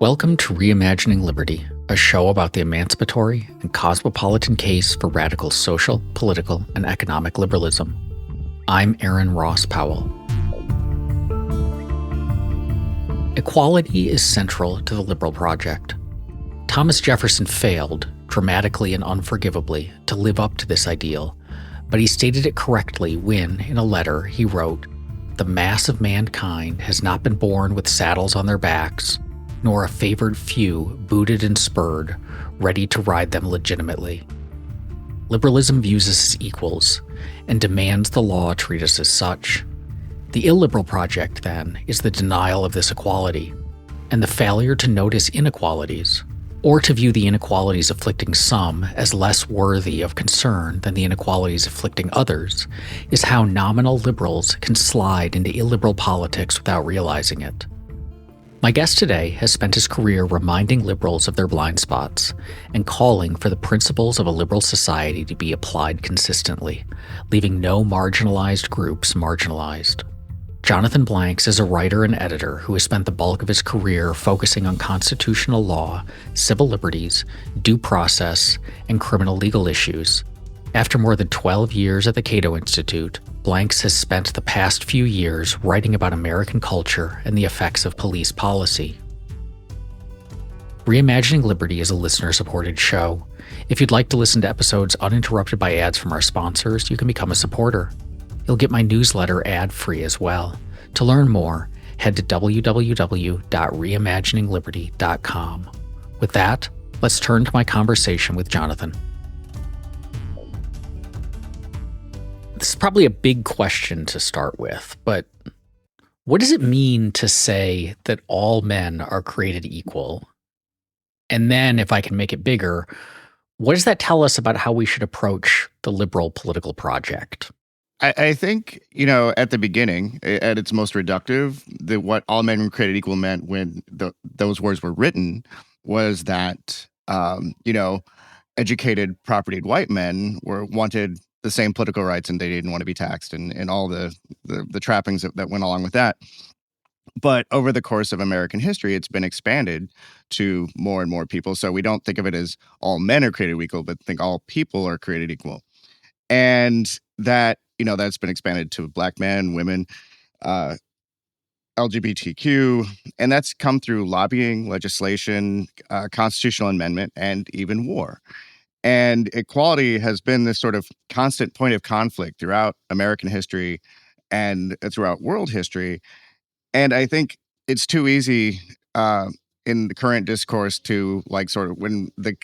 Welcome to Reimagining Liberty, a show about the emancipatory and cosmopolitan case for radical social, political, and economic liberalism. I'm Aaron Ross Powell. Equality is central to the liberal project. Thomas Jefferson failed, dramatically and unforgivably, to live up to this ideal, but he stated it correctly when, in a letter, he wrote, "The mass of mankind has not been born with saddles on their backs, nor a favored few booted and spurred, ready to ride them legitimately." Liberalism views us as equals and demands the law treat us as such. The illiberal project, then, is the denial of this equality and the failure to notice inequalities, or to view the inequalities afflicting some as less worthy of concern than the inequalities afflicting others, is how nominal liberals can slide into illiberal politics without realizing it. My guest today has spent his career reminding liberals of their blind spots and calling for the principles of a liberal society to be applied consistently, leaving no marginalized groups marginalized. Jonathan Blanks is a writer and editor who has spent the bulk of his career focusing on constitutional law, civil liberties, due process, and criminal legal issues. After more than 12 years at the Cato Institute, Blanks has spent the past few years writing about American culture and the effects of police policy. Reimagining Liberty is a listener-supported show. If you'd like to listen to episodes uninterrupted by ads from our sponsors, you can become a supporter. You'll get my newsletter ad-free as well. To learn more, head to www.reimaginingliberty.com. With that, let's turn to my conversation with Jonathan. This is probably a big question to start with, but what does it mean to say that all men are created equal? And then, if I can make it bigger, what does that tell us about how we should approach the liberal political project? I think, at the beginning, at its most reductive, what all men were created equal meant when those words were written was that, educated, propertied white men wanted the same political rights and they didn't want to be taxed and all the trappings that went along with that. But over the course of American history, it's been expanded to more and more people. So we don't think of it as all men are created equal, but think all people are created equal. And that, that's been expanded to black men, women, LGBTQ, and that's come through lobbying, legislation, constitutional amendment, and even war. And equality has been this sort of constant point of conflict throughout American history and throughout world history. And I think it's too easy in the current discourse to sort of when the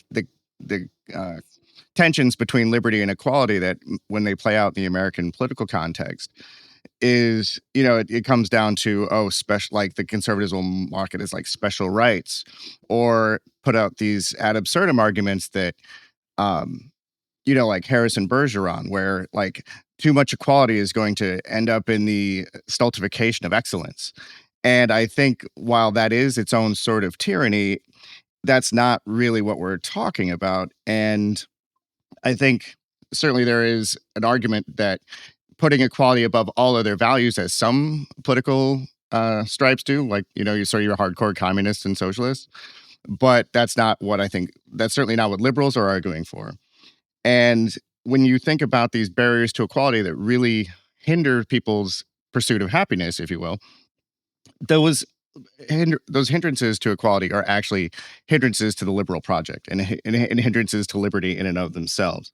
tensions between liberty and equality that when they play out in the American political context is, it comes down to, special, like the conservatives will mark it as like special rights or put out these ad absurdum arguments that, like Harrison Bergeron, where like too much equality is going to end up in the stultification of excellence. And I think while that is its own sort of tyranny, that's not really what we're talking about. And I think certainly there is an argument that putting equality above all other values, as some political stripes do, like, you're hardcore communists and socialists. But that's not what I think. That's certainly not what liberals are arguing for. And when you think about these barriers to equality that really hinder people's pursuit of happiness, if you will, those hindrances to equality are actually hindrances to the liberal project and hindrances to liberty in and of themselves.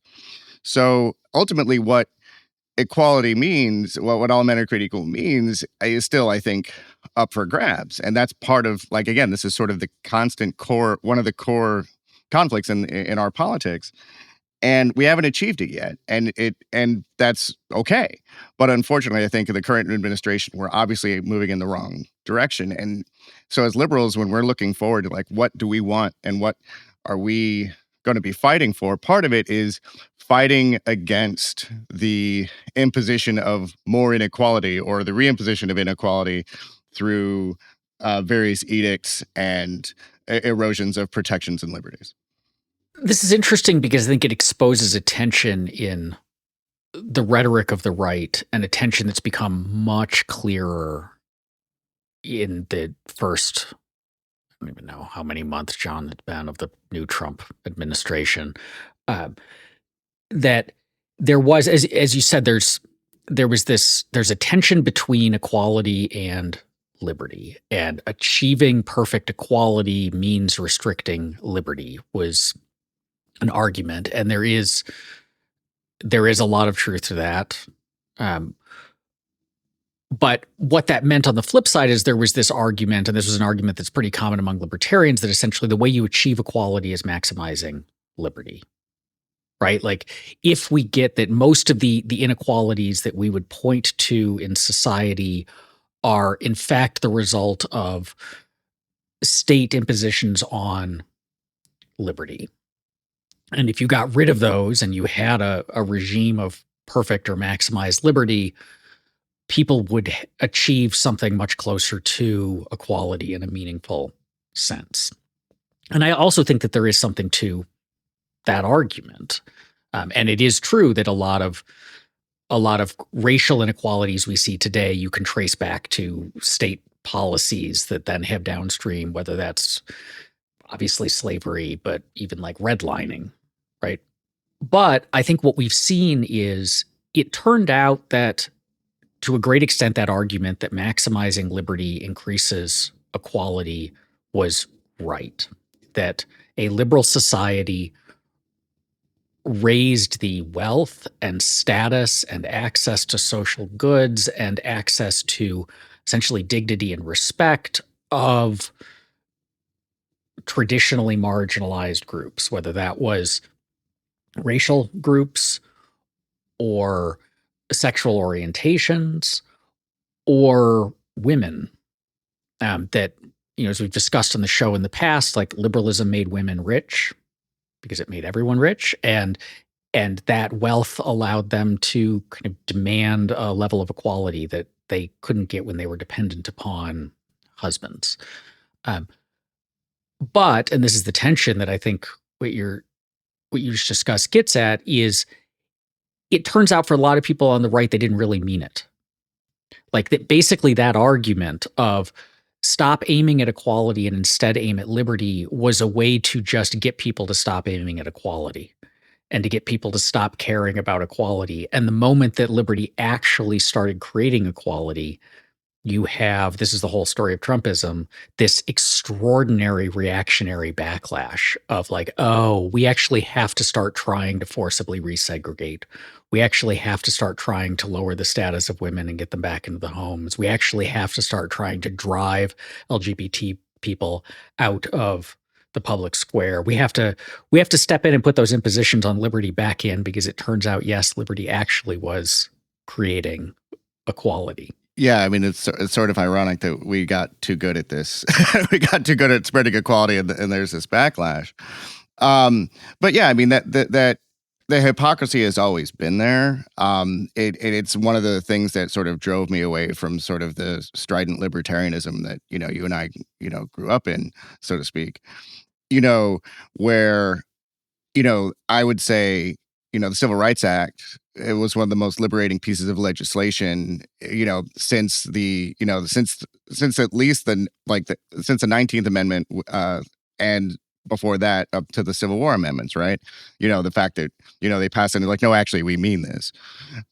So ultimately, what equality means, what all men are created equal means, is still, I think, up for grabs. And that's part of, again, this is sort of the constant core, one of the core conflicts in our politics. And we haven't achieved it yet. And that's okay. But unfortunately, I think in the current administration, we're obviously moving in the wrong direction. And so as liberals, when we're looking forward to what do we want and what are we going to be fighting for, part of it is fighting against the imposition of more inequality or the reimposition of inequality through various edicts and erosions of protections and liberties. This is interesting because I think it exposes a tension in the rhetoric of the right and a tension that's become much clearer in the first don't even know how many months, John, it's been of the new Trump administration, that there was, as you said, there's a tension between equality and liberty, and achieving perfect equality means restricting liberty was an argument, and there is a lot of truth to that. But what that meant on the flip side is there was this argument, and this was an argument that's pretty common among libertarians, that essentially the way you achieve equality is maximizing liberty, right? Like, if we get that most of the inequalities that we would point to in society are in fact the result of state impositions on liberty, and if you got rid of those and you had a regime of perfect or maximized liberty, people would achieve something much closer to equality in a meaningful sense. And I also think that there is something to that argument. And it is true that a lot of racial inequalities we see today, you can trace back to state policies that then have downstream, whether that's obviously slavery, but even like redlining, right? But I think what we've seen is it turned out that to a great extent, that argument that maximizing liberty increases equality was right. That a liberal society raised the wealth and status and access to social goods and access to essentially dignity and respect of traditionally marginalized groups, whether that was racial groups or sexual orientations or women. That, as we've discussed on the show in the past, like liberalism made women rich because it made everyone rich, and that wealth allowed them to kind of demand a level of equality that they couldn't get when they were dependent upon husbands. But, and this is the tension that I think what you just discussed gets at, is it turns out for a lot of people on the right, they didn't really mean it. Like, that basically that argument of stop aiming at equality and instead aim at liberty was a way to just get people to stop aiming at equality and to get people to stop caring about equality. And the moment that liberty actually started creating equality, you have, this is the whole story of Trumpism, this extraordinary reactionary backlash of like, oh, we actually have to start trying to forcibly resegregate. We actually have to start trying to lower the status of women and get them back into the homes. We actually have to start trying to drive LGBT people out of the public square. We have to step in and put those impositions on liberty back in, because it turns out, yes, liberty actually was creating equality. Yeah, I mean, it's sort of ironic that we got too good at this. We got too good at spreading equality, and there's this backlash. But yeah, I mean, that the hypocrisy has always been there. It's one of the things that sort of drove me away from sort of the strident libertarianism that you and I grew up in, so to speak. Where I would say the Civil Rights Act, it was one of the most liberating pieces of legislation, since the, since at least since the 19th Amendment, and before that up to the Civil War amendments, right? The fact that, they passed it and they're like, no, actually, we mean this.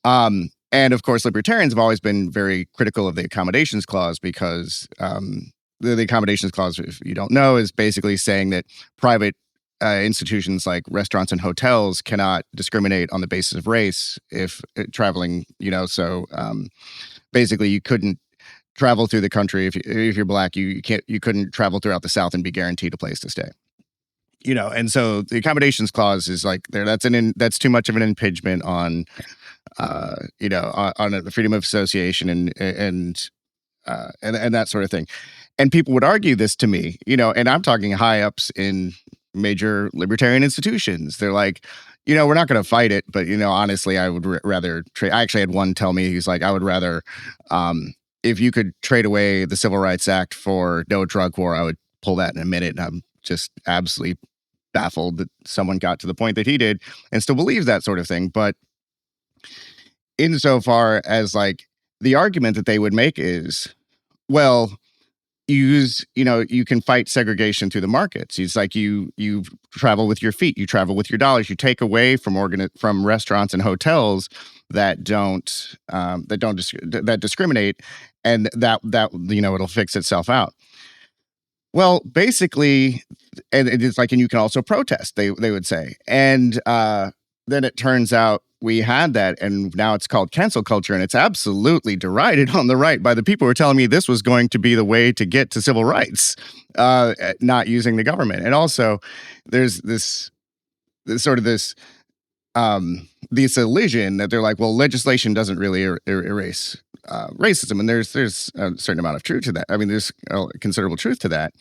And of course, libertarians have always been very critical of the accommodations clause, because the accommodations clause, if you don't know, is basically saying that private institutions like restaurants and hotels cannot discriminate on the basis of race if traveling, so basically you couldn't travel through the country if you're black, you couldn't travel throughout the South and be guaranteed a place to stay. And so the accommodations clause is like there. That's too much of an impingement on, on the freedom of association and that sort of thing. And people would argue this to me, and I'm talking high ups in major libertarian institutions. They're like, we're not going to fight it, but honestly, I would rather trade. I actually had one tell me, he's like, I would rather, if you could trade away the Civil Rights Act for no drug war, I would pull that in a minute. And I'm just absolutely baffled that someone got to the point that he did and still believes that sort of thing. But insofar as like the argument that they would make is, well, you can fight segregation through the markets. It's like you travel with your feet, you travel with your dollars, you take away from restaurants and hotels that that discriminate, and that it'll fix itself out. Well, basically, and it's like, and you can also protest, they would say. And then it turns out we had that, and now it's called cancel culture, and it's absolutely derided on the right by the people who are telling me this was going to be the way to get to civil rights, not using the government. And also, there's this sort of this illusion that they're like, well, legislation doesn't really erase racism, and there's a certain amount of truth to that. I mean, there's considerable truth to that.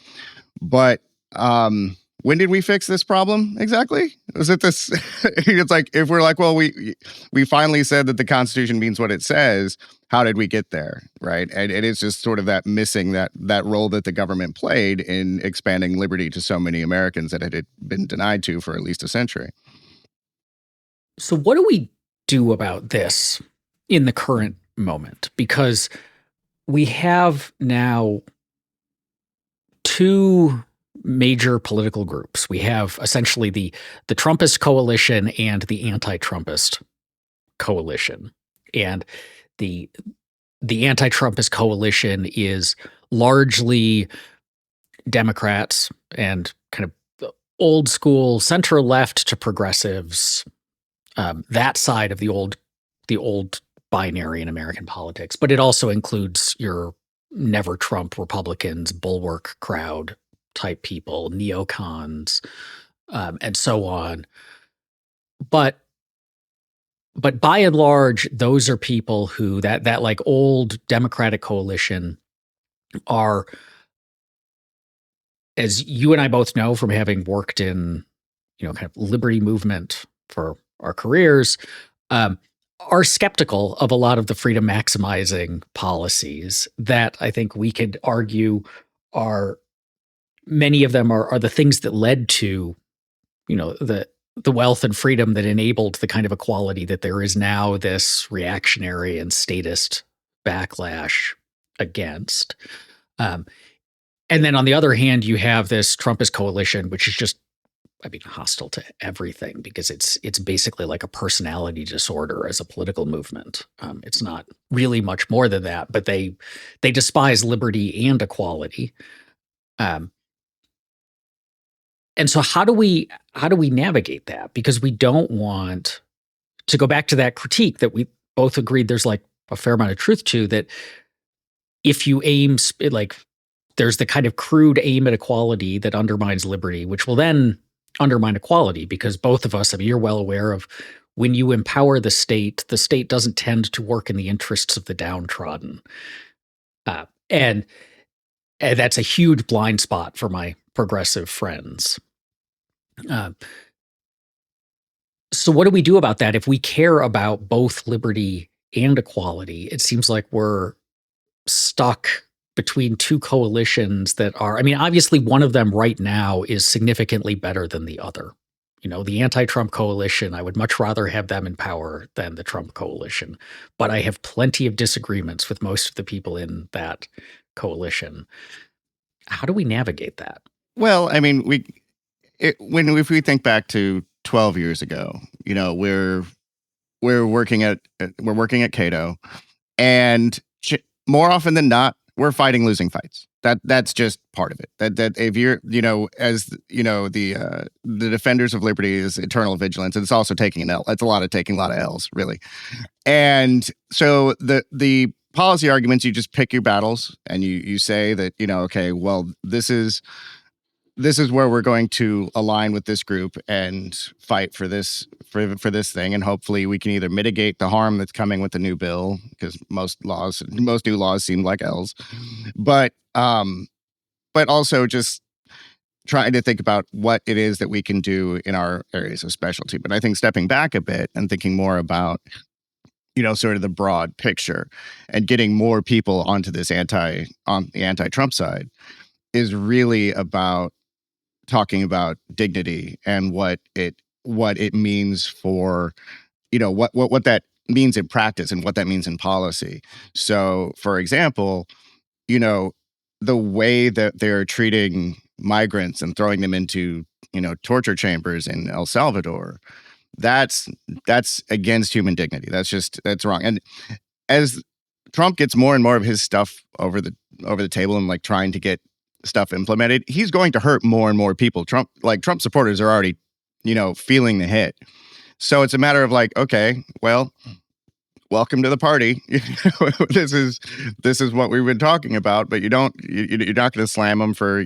But when did we fix this problem exactly? Was it this? It's like, if we're like, well, we finally said that the Constitution means what it says. How did we get there, right? And it is just sort of that missing that role that the government played in expanding liberty to so many Americans that it had been denied to for at least a century. So, what do we do about this in the current moment? Because we have now two major political groups. We have essentially the Trumpist coalition and the anti-Trumpist coalition. And the anti-Trumpist coalition is largely Democrats and kind of old school center left to progressives, that side of the old binary in American politics. But it also includes your never Trump Republicans, bulwark crowd type people, neocons, and so on. But by and large, those are people who that like old Democratic coalition are, as you and I both know from having worked in, kind of liberty movement for our careers, are skeptical of a lot of the freedom maximizing policies that I think we could argue are, many of them are the things that led to, the wealth and freedom that enabled the kind of equality that there is now this reactionary and statist backlash against. And then on the other hand, you have this Trumpist coalition, which is just, hostile to everything, because it's basically like a personality disorder as a political movement. It's not really much more than that, but they despise liberty and equality. And so how do we navigate that? Because we don't want to go back to that critique that we both agreed there's like a fair amount of truth to, that if you aim like, there's the kind of crude aim at equality that undermines liberty, which will then undermine equality, because both of us, you're well aware of, when you empower the state doesn't tend to work in the interests of the downtrodden. And that's a huge blind spot for my progressive friends. So what do we do about that? If we care about both liberty and equality, it seems like we're stuck between two coalitions that are, obviously one of them right now is significantly better than the other. The anti-Trump coalition, I would much rather have them in power than the Trump coalition. But I have plenty of disagreements with most of the people in that coalition. How do we navigate that? Well, if we think back to 12 years ago, we're working at Cato, and more often than not, we're fighting losing fights. That's just part of it. That if you're, as the defenders of liberty is eternal vigilance, and it's also taking an L. It's taking a lot of L's, really. And so the policy arguments, you just pick your battles, and you say that, okay, well, this is where we're going to align with this group and fight for this thing, and hopefully we can either mitigate the harm that's coming with the new bill, because most new laws seem like L's, but also just trying to think about what it is that we can do in our areas of specialty. But I think stepping back a bit and thinking more about, sort of the broad picture, and getting more people onto this on the anti-Trump side, is really about talking about dignity and what it means for, what that means in practice and what that means in policy. So, for example, the way that they're treating migrants and throwing them into, torture chambers in El Salvador, that's against human dignity. That's wrong. And as Trump gets more and more of his stuff over the table and like trying to get stuff implemented, he's going to hurt more and more people. Trump supporters are already, feeling the hit. So it's a matter of like, okay, well, welcome to the party. This is what we've been talking about, but you're not going to slam him for,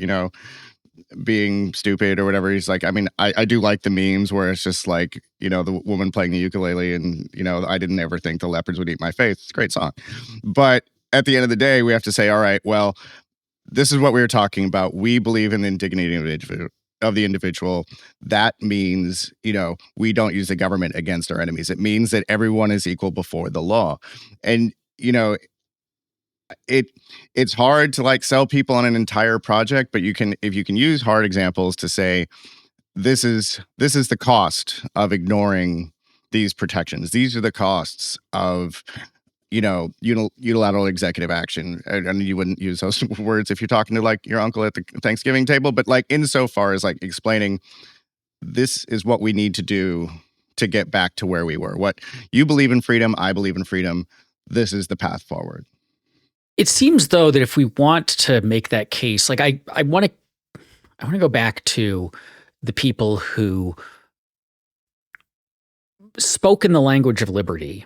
being stupid or whatever. He's like, I mean, I do like the memes where it's just like, the woman playing the ukulele and, I didn't ever think the leopards would eat my face. It's a great song. But at the end of the day, we have to say, all right, well, this is what we were talking about. We believe in the dignity of the individual. That means, we don't use the government against our enemies. It means that everyone is equal before the law. And, it's hard to like sell people on an entire project, but if you can use hard examples to say, this is the cost of ignoring these protections. These are the costs of, unilateral executive action. And you wouldn't use those words if you're talking to like your uncle at the Thanksgiving table, but like insofar as like explaining, this is what we need to do to get back to where we were. What you believe in freedom, I believe in freedom. This is the path forward. It seems though that if we want to make that case, like I want to go back to the people who spoke in the language of liberty,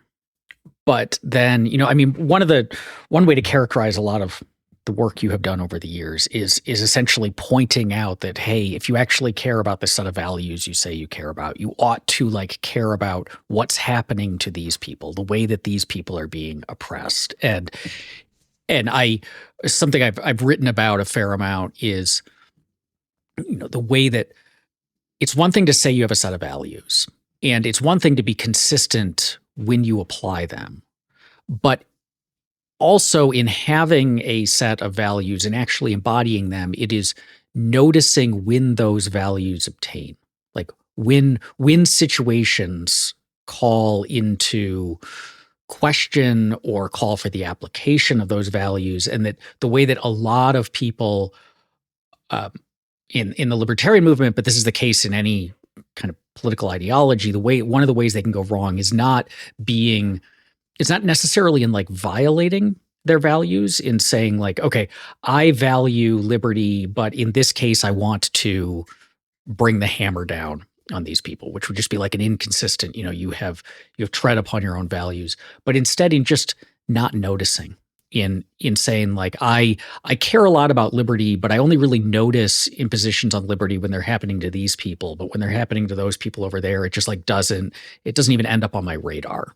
but then, I mean, one way to characterize a lot of the work you have done over the years is essentially pointing out that, hey, if you actually care about the set of values you say you care about, you ought to like care about what's happening to these people, the way that these people are being oppressed. And something I've written about a fair amount is, the way that it's one thing to say you have a set of values, and it's one thing to be consistent when you apply them, but also in having a set of values and actually embodying them, it is noticing when those values obtain, like when situations call into question or call for the application of those values, and that the way that a lot of people in the libertarian movement, but this is the case in any kind of political ideology, one of the ways they can go wrong is not necessarily in like violating their values, in saying like, okay, I value liberty, but in this case I want to bring the hammer down on these people, which would just be like an inconsistent, you have tread upon your own values, but instead in just not noticing, in saying like, I care a lot about liberty, but I only really notice impositions on liberty when they're happening to these people, but when they're happening to those people over there, it just like doesn't even end up on my radar.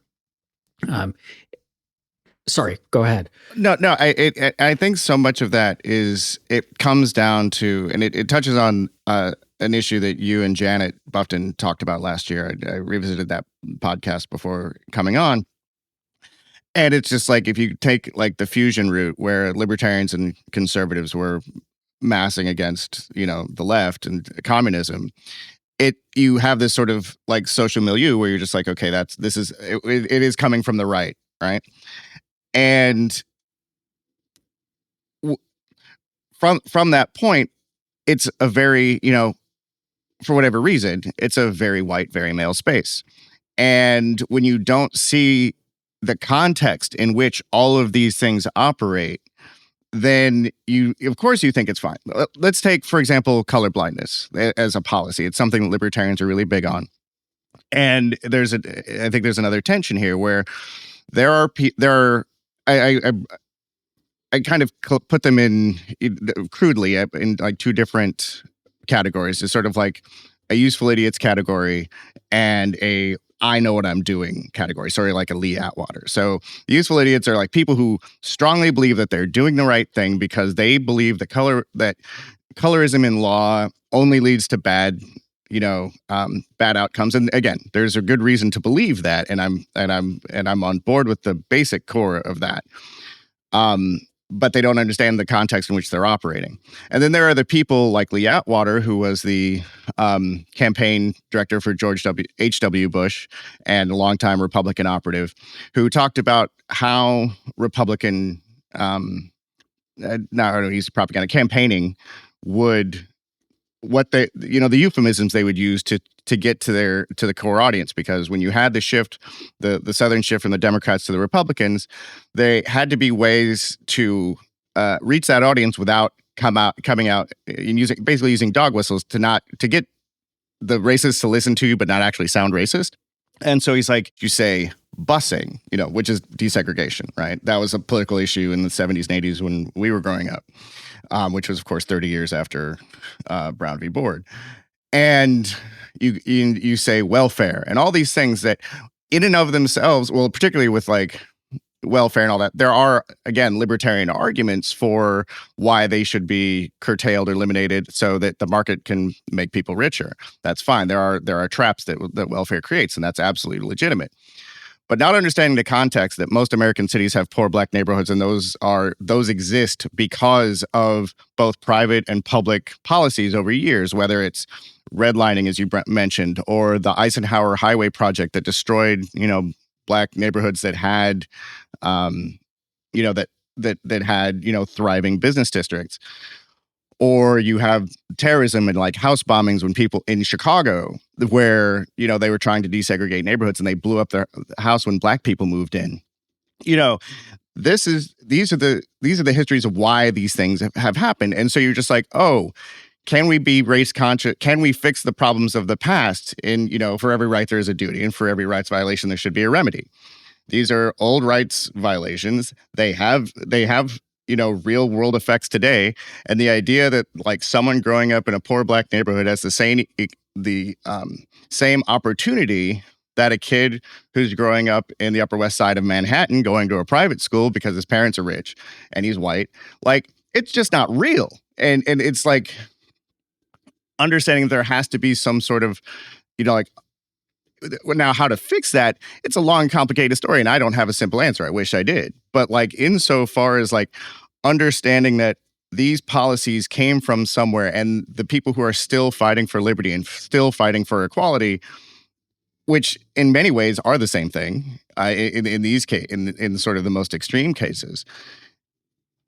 Sorry, go ahead. No, I think so much of that it comes down to, and it touches on an issue that you and Janet Buffton talked about last year. I revisited that podcast before coming on. And it's just like, if you take like the fusion route where libertarians and conservatives were massing against, the left and communism, you have this sort of like social milieu where you're just like, okay, it is coming from the right. And from that point, it's a very, for whatever reason, it's a very white, very male space. And when you don't see the context in which all of these things operate, then of course you think it's fine. Let's take, for example, colorblindness as a policy. It's something that libertarians are really big on. And I think there's another tension here where I kind of put them in crudely in like two different categories. It's sort of like a useful idiots category and a I know what I'm doing category, sort of like a Lee Atwater. So the useful idiots are like people who strongly believe that they're doing the right thing because they believe that colorism in law only leads to bad outcomes. And again, there's a good reason to believe that, and I'm on board with the basic core of that. But they don't understand the context in which they're operating. And then there are the people like Lee Atwater, who was the campaign director for George H.W. Bush and a longtime Republican operative, who talked about how Republican not I don't use propaganda, campaigning would what they the euphemisms they would use to get to the core audience, because when you had the shift, the southern shift from the Democrats to the Republicans, they had to be ways to reach that audience without coming out and using dog whistles to get the racists to listen to you but not actually sound racist. And so he's like, you say busing, which is desegregation, right? That was a political issue in the 70s and 80s when we were growing up, which was, of course, 30 years after Brown v. Board. And you say welfare and all these things that in and of themselves, well, particularly with like welfare and all that, there are, again, libertarian arguments for why they should be curtailed or eliminated so that the market can make people richer. That's fine. There are traps that welfare creates, and that's absolutely legitimate. But not understanding the context that most American cities have poor Black neighborhoods, and those exist because of both private and public policies over years, whether it's redlining, as you mentioned, or the Eisenhower Highway project that destroyed, Black neighborhoods that had, that had, thriving business districts. Or you have terrorism and like house bombings when people in Chicago, where, they were trying to desegregate neighborhoods and they blew up their house when Black people moved in. These are the histories of why these things have happened. And so you're just like, oh, can we be race conscious? Can we fix the problems of the past? And, for every right, there is a duty. And for every rights violation, there should be a remedy. These are old rights violations. They have real world effects today. And the idea that like someone growing up in a poor Black neighborhood has the same opportunity that a kid who's growing up in the Upper West Side of Manhattan going to a private school because his parents are rich and he's white, like, it's just not real. And it's like understanding there has to be some sort of, now how to fix that, it's a long, complicated story, and I don't have a simple answer. I wish I did. But like insofar as like understanding that these policies came from somewhere, and the people who are still fighting for liberty and still fighting for equality, which in many ways are the same thing, in these in sort of the most extreme cases,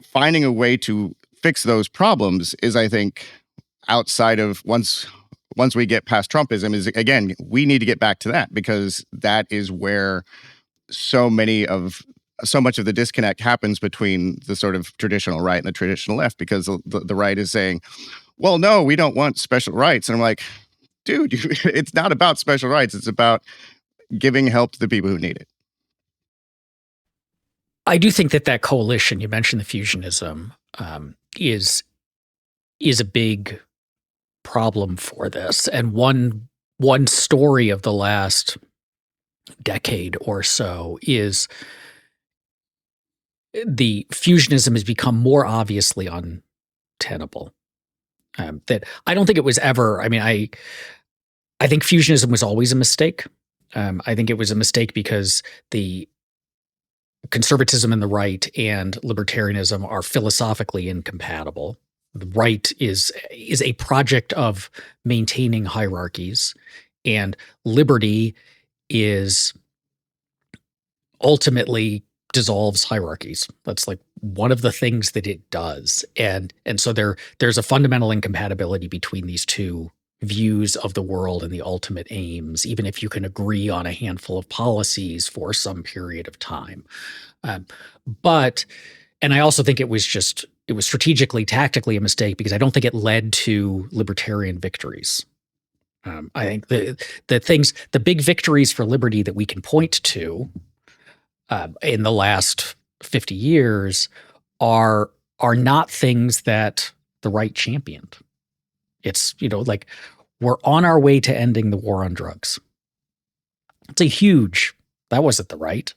finding a way to fix those problems is, I think, outside of once we get past Trumpism, is, again, we need to get back to that, because that is where so much of the disconnect happens between the sort of traditional right and the traditional left, because the right is saying, well, no, we don't want special rights. And I'm like, dude, it's not about special rights. It's about giving help to the people who need it. I do think that coalition, you mentioned the fusionism, is a big problem for this. And one story of the last decade or so is the fusionism has become more obviously untenable. That I don't think it was ever. I mean, I think fusionism was always a mistake. I think it was a mistake because the conservatism and the right and libertarianism are philosophically incompatible. The right is a project of maintaining hierarchies, and liberty is ultimately dissolves hierarchies. That's like one of the things that it does. And so there's a fundamental incompatibility between these two views of the world and the ultimate aims, even if you can agree on a handful of policies for some period of time. And I also think it was strategically, tactically a mistake, because I don't think it led to libertarian victories. I think the big victories for liberty that we can point to in the last 50 years are not things that the right championed. It's, like, we're on our way to ending the war on drugs. That wasn't the right.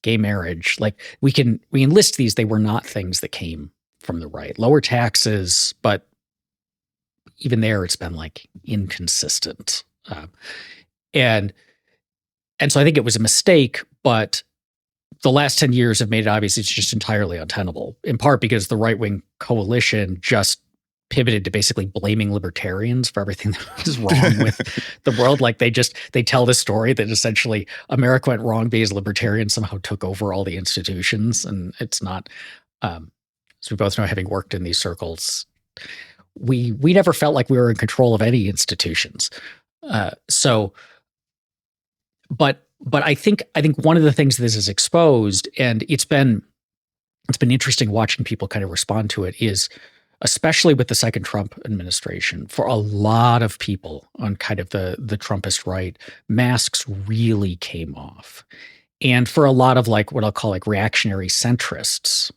Gay marriage, like we enlist these. They were not things that came from the right. Lower taxes, but even there, it's been like inconsistent. And so I think it was a mistake, but the last 10 years have made it obvious it's just entirely untenable, in part because the right-wing coalition just pivoted to basically blaming libertarians for everything that was wrong with the world. Like they tell this story that essentially America went wrong because libertarians somehow took over all the institutions, and it's not as we both know, having worked in these circles, we never felt like we were in control of any institutions. But I think one of the things this has exposed, and it's been interesting watching people kind of respond to it, is especially with the second Trump administration, for a lot of people on kind of the Trumpist right, masks really came off. And for a lot of like what I'll call like reactionary centrists,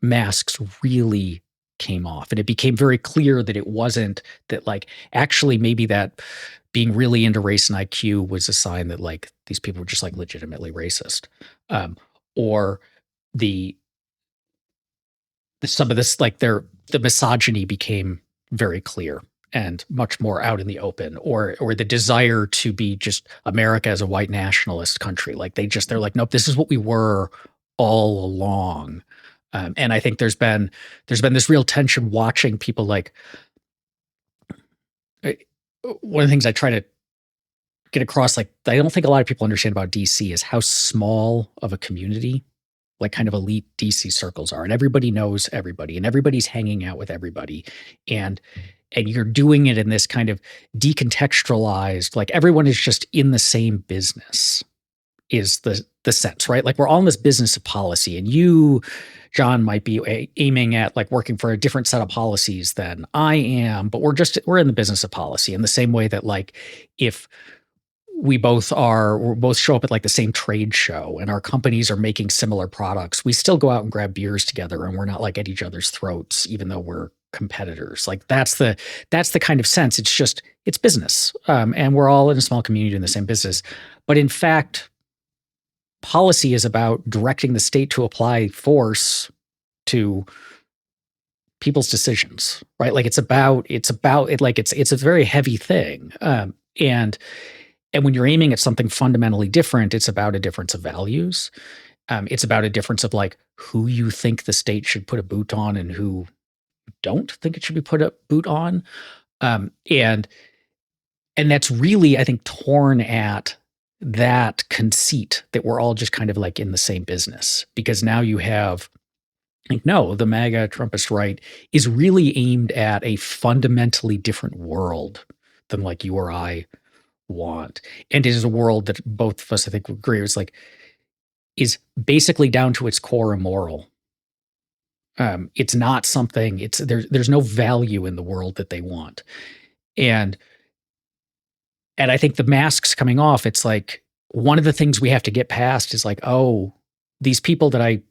masks really came off. And it became very clear that it wasn't that like actually maybe that being really into race and IQ was a sign that like these people were just like legitimately racist. Or the some of this like the misogyny became very clear and much more out in the open, or the desire to be just America as a white nationalist country. Like they're like, nope, this is what we were all along. And I think there's been this real tension watching people like. One of the things I try to get across, like I don't think a lot of people understand about DC, is how small of a community like kind of elite DC circles are, and everybody knows everybody, and everybody's hanging out with everybody, and you're doing it in this kind of decontextualized, like everyone is just in the same business, is the sense, right? Like we're all in this business of policy, and you, John, might be aiming at like working for a different set of policies than I am, but we're in the business of policy in the same way that like if we both show up at like the same trade show and our companies are making similar products, we still go out and grab beers together and we're not like at each other's throats, even though we're competitors. Like that's the kind of sense. It's business. And we're all in a small community in the same business. But in fact, policy is about directing the state to apply force to people's decisions, right? Like it's a very heavy thing. And when you're aiming at something fundamentally different, it's about a difference of values. It's about a difference of like who you think the state should put a boot on and who don't think it should be put a boot on. And that's really, I think, torn at that conceit that we're all just kind of like in the same business, because now you have like, no, the MAGA Trumpist right is really aimed at a fundamentally different world than like you or I want. And it is a world that both of us, I think, agree is basically down to its core immoral. It's not something, there's no value in the world that they want. And I think the masks coming off, it's like one of the things we have to get past is like, oh, these people that I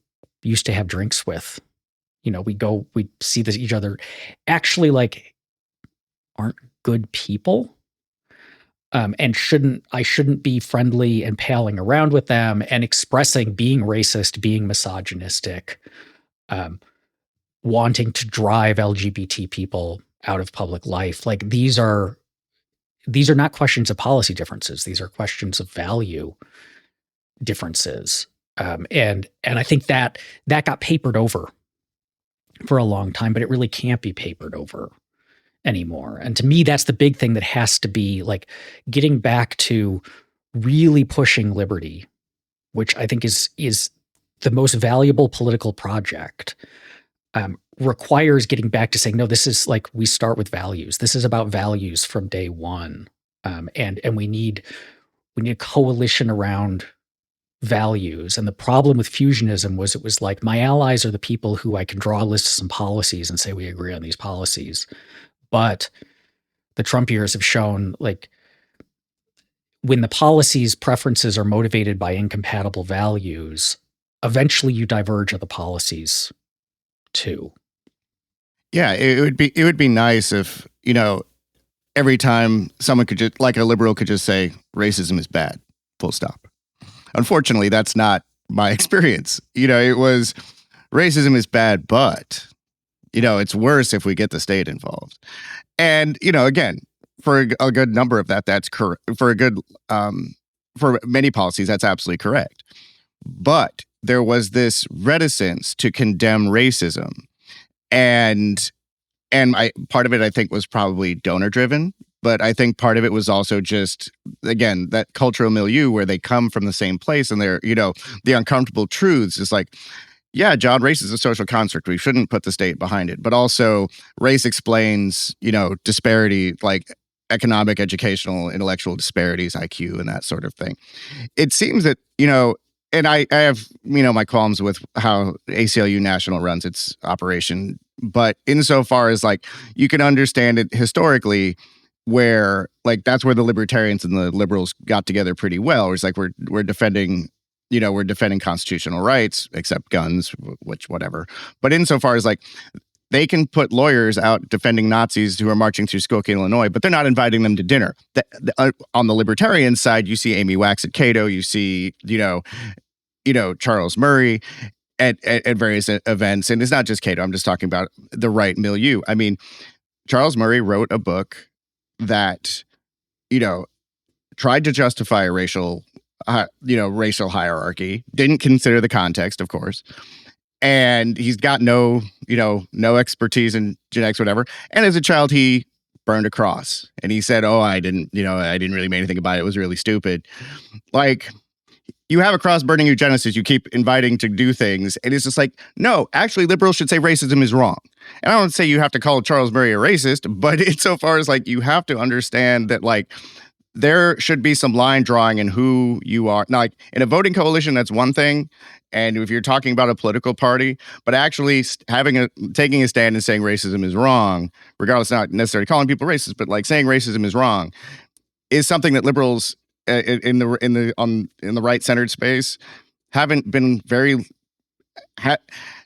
used to have drinks with, we see each other, actually like aren't good people. And I shouldn't be friendly and palling around with them and expressing being racist, being misogynistic, wanting to drive LGBT people out of public life. Like these are not questions of policy differences. These are questions of value differences. And I think that got papered over for a long time, but it really can't be papered over anymore. And to me, that's the big thing that has to be like getting back to really pushing liberty, which I think is the most valuable political project, requires getting back to saying, no, this is like, we start with values. This is about values from day one. And we need a coalition around values. And the problem with fusionism was it was like, my allies are the people who I can draw a list of some policies and say we agree on these policies. But the Trump years have shown like when the policies preferences are motivated by incompatible values, eventually you diverge of the policies too. Yeah, it would be nice if, every time someone could just, like a liberal could just say racism is bad, full stop. Unfortunately, that's not my experience. It was racism is bad, but it's worse if we get the state involved. And, again, for a good number of that's correct. For many policies, that's absolutely correct. But there was this reticence to condemn racism. And part of it, I think, was probably donor driven. But I think part of it was also just, again, that cultural milieu where they come from the same place and they're, the uncomfortable truths is like, yeah, John, race is a social construct. We shouldn't put the state behind it. But also, race explains, disparity, like economic, educational, intellectual disparities, IQ, and that sort of thing. It seems that, and I have, my qualms with how ACLU National runs its operation. But insofar as like you can understand it historically, where like that's where the libertarians and the liberals got together pretty well. It's like we're defending, we're defending constitutional rights, except guns, which whatever. But insofar as like they can put lawyers out defending Nazis who are marching through Skokie, Illinois, but they're not inviting them to dinner. On the libertarian side, you see Amy Wax at Cato, you see, Charles Murray at various events. And it's not just Cato. I'm just talking about the right milieu. I mean, Charles Murray wrote a book that, tried to justify a racial hierarchy, didn't consider the context, of course. And he's got no expertise in genetics, whatever. And as a child, he burned a cross and he said, oh, I didn't really make anything about it. It was really stupid. Like, you have a cross burning eugenicist, you keep inviting to do things. And it's just like, no, actually, liberals should say racism is wrong. And I don't say you have to call Charles Murray a racist, but insofar as like you have to understand that like there should be some line drawing in who you are. Now, like in a voting coalition, that's one thing. And if you're talking about a political party, but actually taking a stand and saying racism is wrong, regardless, not necessarily calling people racist, but like saying racism is wrong, is something that liberals in the right centered space haven't been very.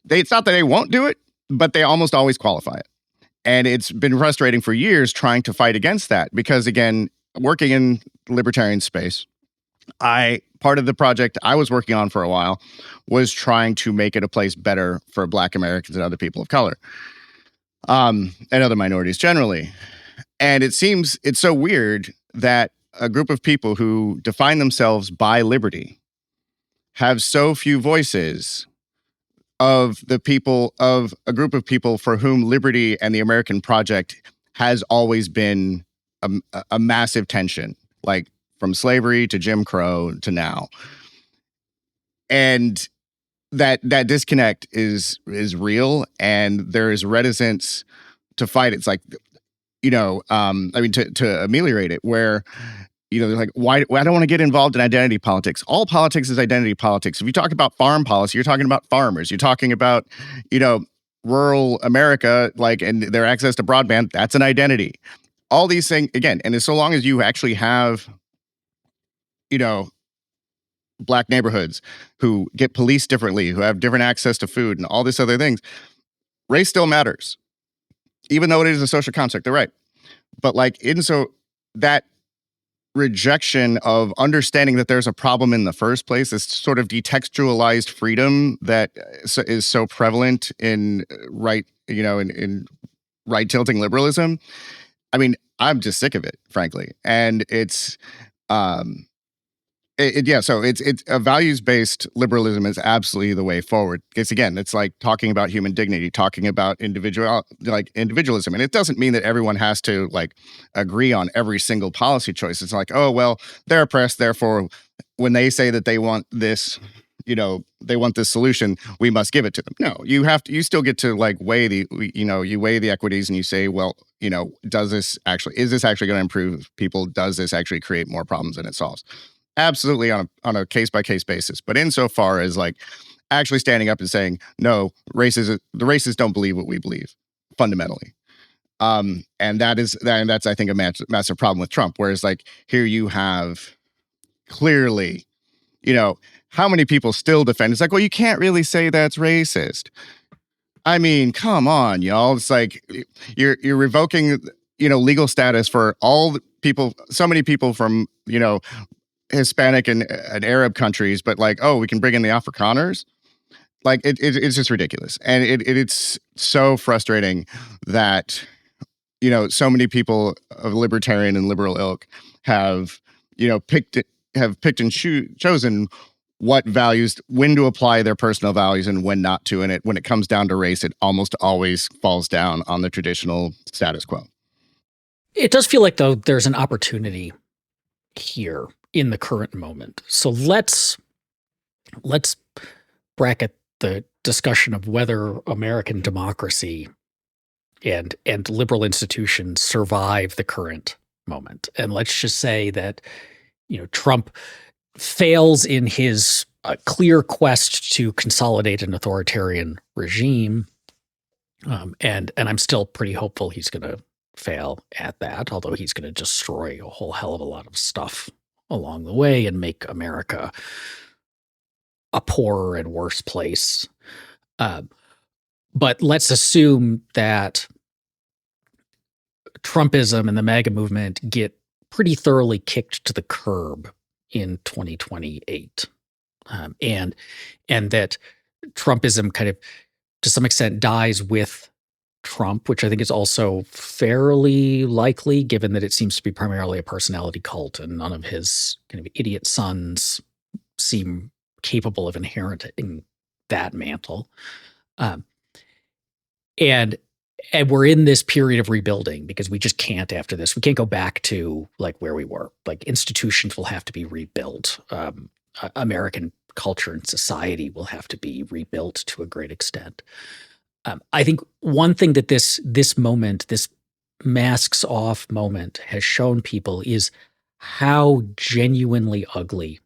It's not that they won't do it, but they almost always qualify it, and it's been frustrating for years trying to fight against that because again, working in libertarian space, part of the project I was working on for a while was trying to make it a place better for Black Americans and other people of color, and other minorities generally. And it seems it's so weird that a group of people who define themselves by liberty have so few voices of a group of people for whom liberty and the American project has always been a massive tension, like from slavery to Jim Crow to now. And that disconnect is real, and there is reticence to fight. It's like, to ameliorate it, where they're like, why I don't want to get involved in identity politics. All politics is identity politics. If you talk about farm policy, you're talking about farmers. You're talking about, rural America, like, and their access to broadband, that's an identity. All these things, again, and so long as you actually have, Black neighborhoods who get policed differently, who have different access to food and all these other things, race still matters, even though it is a social construct. They're right. But like, so that rejection of understanding that there's a problem in the first place, this sort of detextualized freedom that is so prevalent in in right tilting liberalism. I mean, I'm just sick of it, frankly. And it's so it's a values-based liberalism is absolutely the way forward. It's again, it's like talking about human dignity, talking about individualism. And it doesn't mean that everyone has to like agree on every single policy choice. It's like, oh, well, they're oppressed, therefore, when they say that they want this, they want this solution, we must give it to them. No, you still get to like weigh you weigh the equities and you say, well, is this actually going to improve people? Does this actually create more problems than it solves? Absolutely on a case-by-case basis. But insofar as like actually standing up and saying, no, the racists don't believe what we believe fundamentally. And that's, I think, a massive problem with Trump. Whereas like here you have clearly, how many people still defend? It's like, well, you can't really say that's racist. I mean, come on, y'all. It's like you're revoking, legal status for all the people, so many people from, Hispanic and Arab countries, but like, oh, we can bring in the Afrikaners. Like it's just ridiculous. And it's so frustrating that, so many people of libertarian and liberal ilk have, picked and chosen what values, when to apply their personal values and when not to. And when it comes down to race, it almost always falls down on the traditional status quo. It does feel like, though, there's an opportunity here in the current moment. So let's bracket the discussion of whether American democracy and liberal institutions survive the current moment. And let's just say that, Trump fails in his clear quest to consolidate an authoritarian regime. And I'm still pretty hopeful he's going to fail at that, although he's going to destroy a whole hell of a lot of stuff along the way and make America a poorer and worse place. But let's assume that Trumpism and the MAGA movement get pretty thoroughly kicked to the curb in 2028, and that Trumpism kind of, to some extent, dies with Trump, which I think is also fairly likely, given that it seems to be primarily a personality cult, and none of his kind of idiot sons seem capable of inheriting that mantle. And we're in this period of rebuilding because we just can't, after this, we can't go back to like where we were. Like, institutions will have to be rebuilt. American culture and society will have to be rebuilt to a great extent. I think one thing that this moment, this masks off moment, has shown people is how genuinely ugly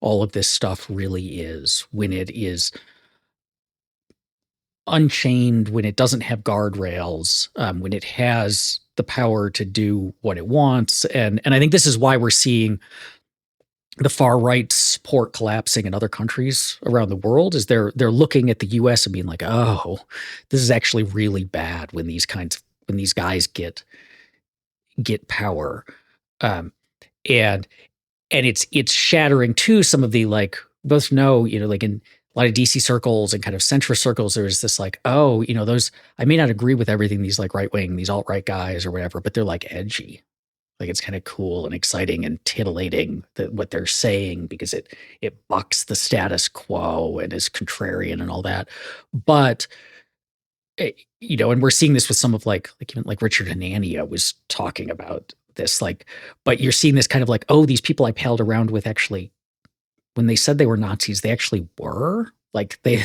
all of this stuff really is when it is unchained, when it doesn't have guardrails, when it has the power to do what it wants. And I think this is why we're seeing the far right support collapsing in other countries around the world, is they're looking at the US and being like, oh, this is actually really bad when these guys get power. And it's shattering too some of the, like, both know, like in a lot of DC circles and kind of centrist circles, there's this like, oh, those, I may not agree with everything these like right-wing, these alt-right guys or whatever, but they're like edgy. Like, it's kind of cool and exciting and titillating what they're saying because it bucks the status quo and is contrarian and all that. But and we're seeing this with some of like even like Richard Hanania was talking about this, like, but you're seeing this kind of like, oh, these people I palled around with actually, when they said they were Nazis, they actually were. Like, they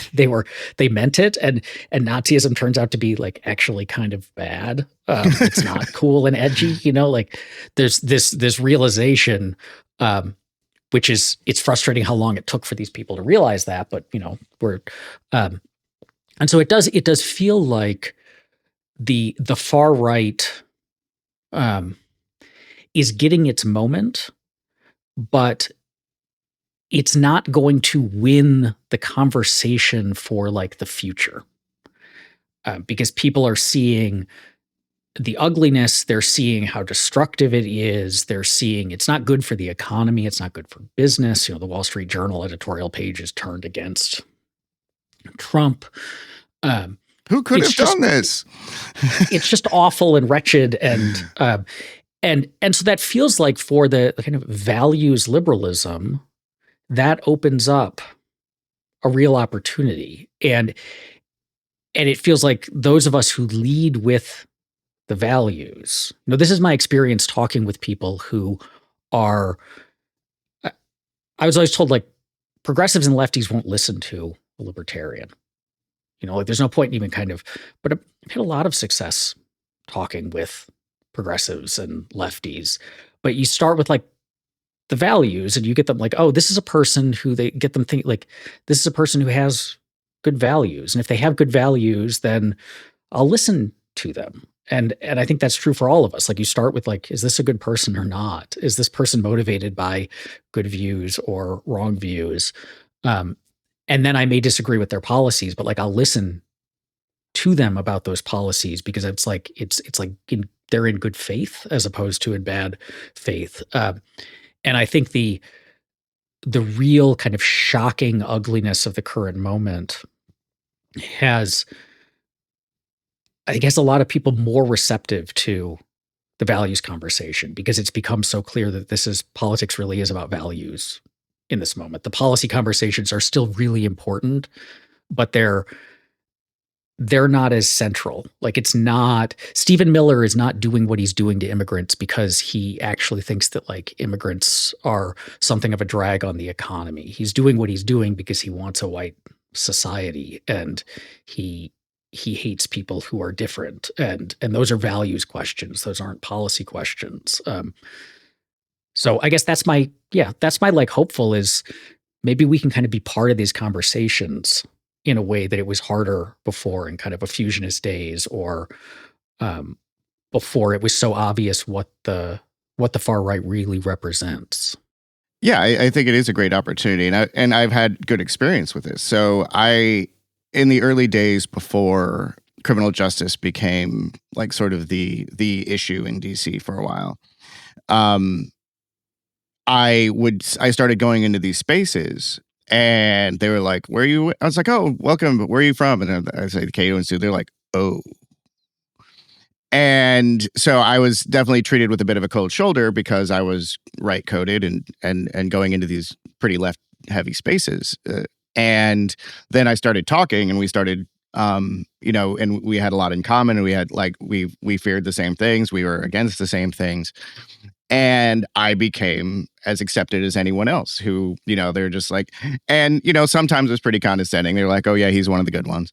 meant it, and Nazism turns out to be like actually kind of bad. It's not cool and edgy, like there's this realization, which is, it's frustrating how long it took for these people to realize that, but we're and so it does feel like the far right is getting its moment, but it's not going to win the conversation for like the future, because people are seeing the ugliness. They're seeing how destructive it is. They're seeing it's not good for the economy. It's not good for business. The Wall Street Journal editorial page is turned against Trump. Who could have done this? It's just awful and wretched, and so that feels like, for the kind of values liberalism, that opens up a real opportunity. And it feels like those of us who lead with the values, this is my experience talking with people who are, I was always told, like, progressives and lefties won't listen to a libertarian. Like, there's no point in even kind of, but I've had a lot of success talking with progressives and lefties. But you start with like the values, and you get them like, oh, this is a person who, they get them think like, this is a person who has good values. And if they have good values, then I'll listen to them. And I think that's true for all of us. Like, you start with like, is this a good person or not? Is this person motivated by good views or wrong views? And then I may disagree with their policies, but like, I'll listen to them about those policies because it's like, they're in good faith as opposed to in bad faith. And I think the real kind of shocking ugliness of the current moment has, I guess, a lot of people more receptive to the values conversation, because it's become so clear that politics really is about values in this moment. The policy conversations are still really important, but they're not as central. Like, it's not, Stephen Miller is not doing what he's doing to immigrants because he actually thinks that like immigrants are something of a drag on the economy. He's doing what he's doing because he wants a white society, and he hates people who are different, and those are values questions. Those aren't policy questions. So I guess that's my like hopeful is maybe we can kind of be part of these conversations in a way that it was harder before in kind of a fusionist days, or um, before it was so obvious what the far right really represents. Yeah, I think it is a great opportunity, and I've had good experience with this. So in the early days before criminal justice became like sort of the issue in DC for a while, um, I started going into these spaces, and they were like, "Where are you?" I was like, "Oh, welcome. Where are you from?" And I say the Cato Institute. They're like, "Oh." And so I was definitely treated with a bit of a cold shoulder because I was right coded and going into these pretty left heavy spaces. And then I started talking, and we started, and we had a lot in common, and we had like we feared the same things, we were against the same things, and I became as accepted as anyone else who, they're just like, and sometimes it's pretty condescending. They're like, "Oh yeah, he's one of the good ones,"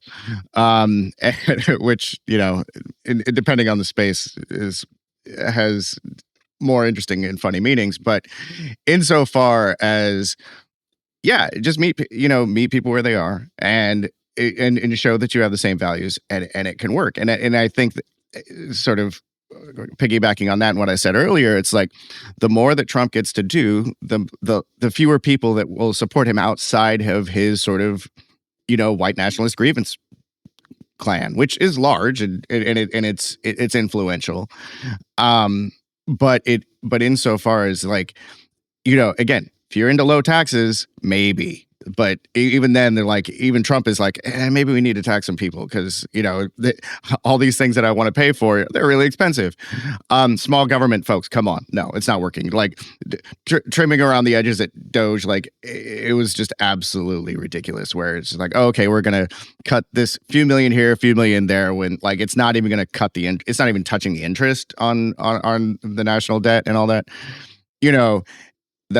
which depending on the space has more interesting and funny meanings. But insofar as, yeah, just meet people where they are, and show that you have the same values, and it can work. And I think that, sort of piggybacking on that and what I said earlier, it's like the more that Trump gets to do, the fewer people that will support him outside of his sort of white nationalist grievance clan, which is large, and it's influential. Um, but insofar as like, again, if you're into low taxes, maybe. But even then, they're like, even Trump is like, maybe we need to tax some people because, all these things that I want to pay for, they're really expensive. Small government folks, come on. No, it's not working. Like trimming around the edges at Doge, like it was just absolutely ridiculous, where it's like, oh, okay, we're going to cut this few million here, a few million there, when like it's not even going to cut it's not even touching the interest on the national debt and all that,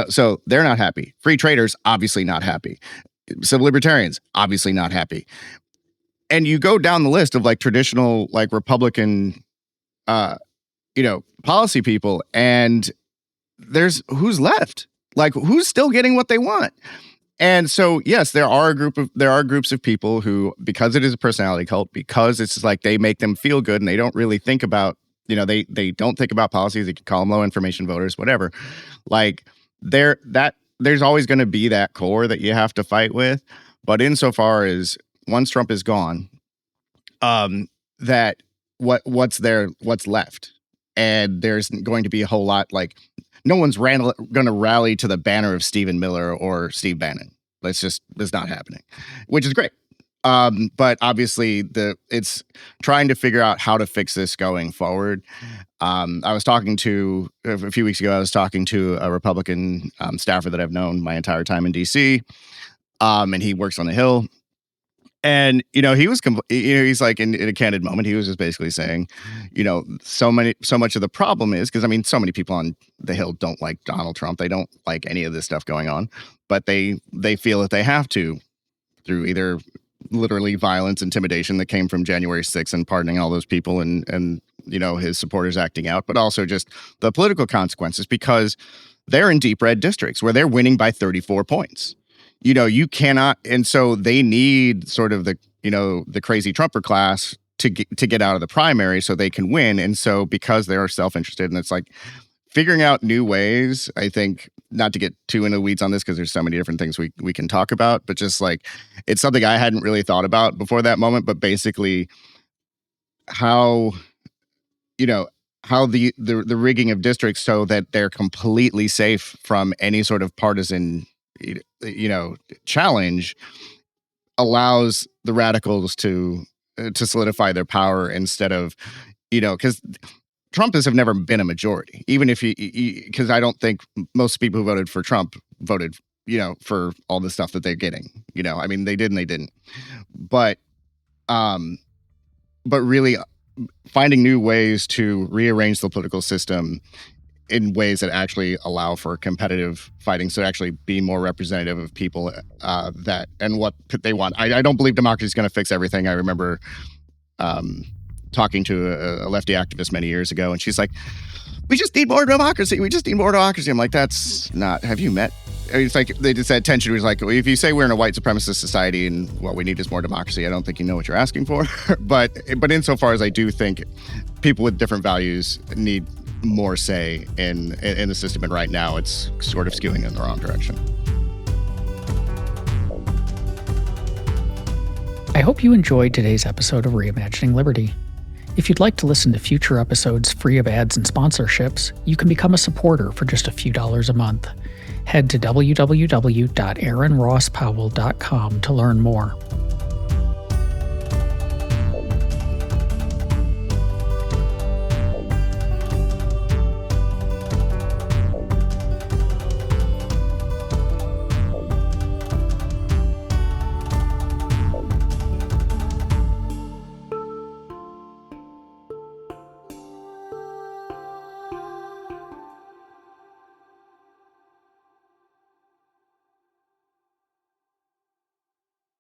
so they're not happy. Free traders, obviously not happy. Civil libertarians, obviously not happy. And you go down the list of like traditional, like Republican, policy people, and there's who's left? Like who's still getting what they want? And so, yes, there are groups of people who, because it is a personality cult, because it's like they make them feel good, and they don't really think about, they don't think about policies. You can call them low information voters, whatever. Like there's always going to be that core that you have to fight with. But insofar as once Trump is gone, that what's left, and there's going to be a whole lot, like no one's going to rally to the banner of Stephen Miller or Steve Bannon. It's not happening, which is great. But obviously it's trying to figure out how to fix this going forward. I was talking to a few weeks ago, I was talking to a Republican staffer that I've known my entire time in DC. And he works on the Hill. And, he was, he's like in a candid moment, he was just basically saying, so much of the problem is because, I mean, so many people on the Hill don't like Donald Trump. They don't like any of this stuff going on, but they feel that they have to, through either literally violence, intimidation that came from January 6th and pardoning all those people, and his supporters acting out, but also just the political consequences, because they're in deep red districts where they're winning by 34 points. You cannot, and so they need sort of the crazy Trumper class to get out of the primary so they can win. And so because they are self-interested, and it's like figuring out new ways, I think, not to get too into the weeds on this because there's so many different things we can talk about, but just like it's something I hadn't really thought about before that moment. But basically how the rigging of districts so that they're completely safe from any sort of partisan challenge allows the radicals to solidify their power, instead of because Trumpists have never been a majority, even if because I don't think most people who voted for Trump voted, for all the stuff that they're getting. I mean, they did and they didn't. But really finding new ways to rearrange the political system in ways that actually allow for competitive fighting, so actually be more representative of people that and what they want. I don't believe democracy is going to fix everything. I remember talking to a lefty activist many years ago, and she's like, we just need more democracy. We just need more democracy. I'm like, that's not, have you met? I mean, it's like, they just had tension. It was like, well, if you say we're in a white supremacist society and what we need is more democracy, I don't think you know what you're asking for. but insofar as I do think people with different values need more say in the system, and right now it's sort of skewing in the wrong direction. I hope you enjoyed today's episode of Reimagining Liberty. If you'd like to listen to future episodes free of ads and sponsorships, you can become a supporter for just a few dollars a month. Head to www.aaronrosspowell.com to learn more.